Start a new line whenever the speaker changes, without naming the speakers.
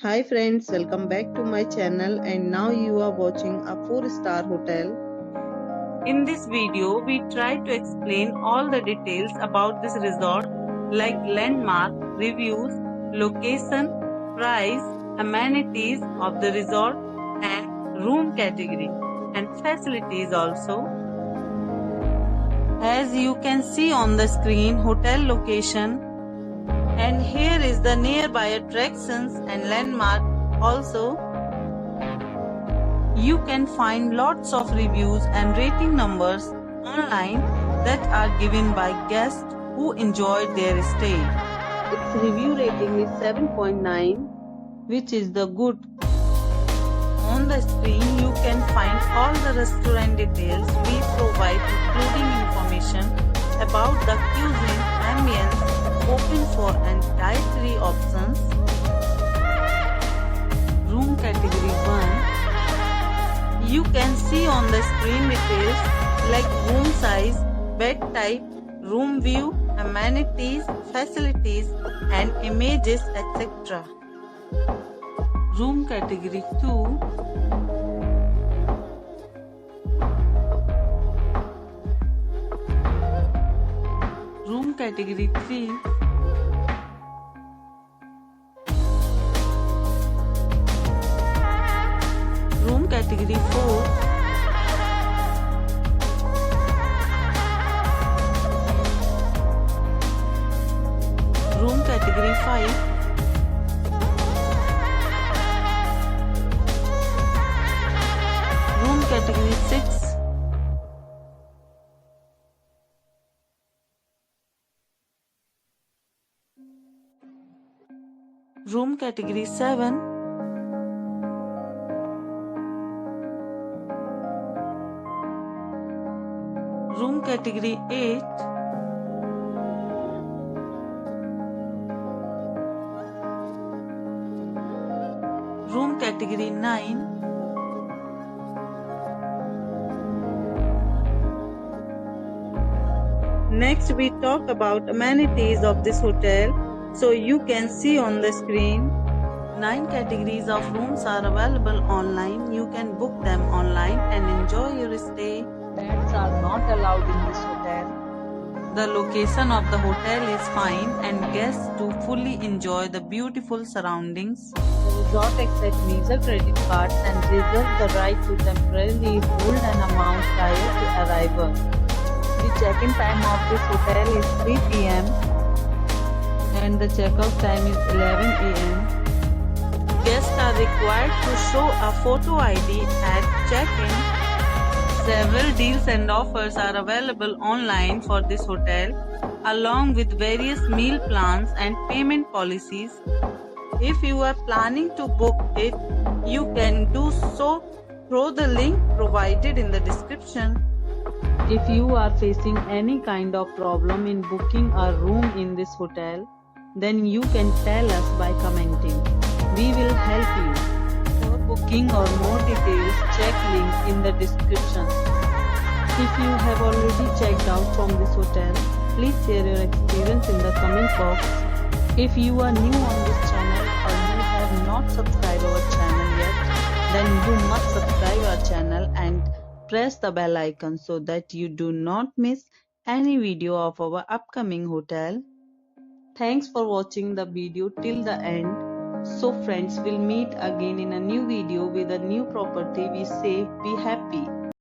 Hi friends, welcome back to my channel and now you are watching a 4-star hotel.
In this video, we try to explain all the details about this resort like landmark, reviews, location, price, amenities of the resort and room category and facilities also. As you can see on the screen, hotel location, and here is the nearby attractions and landmark also. You can find lots of reviews and rating numbers online that are given by guests who enjoyed their stay.
Its review rating is 7.9,
which is the good. On the screen you can find all the restaurant details we provide, including information about the cuisine, ambience, open for and dietary options. Room category 1. You can see on the screen details like room size, bed type, room view, amenities, facilities and images, etc. Room category 2. Room category 3. Room category 4. Room category 5. Room category 6. Room category 7. Room category 8. Room category 9. Next we talk about amenities of this hotel. So you can see on the screen 9 categories of rooms are available online. You can book them online and enjoy your stay.
pets are not allowed in this hotel.
The location of the hotel is fine and guests do fully enjoy the beautiful surroundings.
The resort accepts major credit cards and reserves the right to temporarily hold an amount prior to arrival. The check-in time of this hotel is 3 p.m. and the check-out time is 11 a.m.
Guests are required to show a photo ID at check-in. Several deals and offers are available online for this hotel, along with various meal plans and payment policies. If you are planning to book it, you can do so through the link provided in the description.
If you are facing any kind of problem in booking a room in this hotel, then you can tell us by commenting. We will help you. For booking or more details, check link in the description. If you have already checked out from this hotel, please share your experience in the comment box. If you are new on this channel or you have not subscribed our channel yet, then you must subscribe our channel and press the bell icon so that you do not miss any video of our upcoming hotel. Thanks for watching the video till the end. So friends, we'll meet again in a new video with a new property. We say be happy.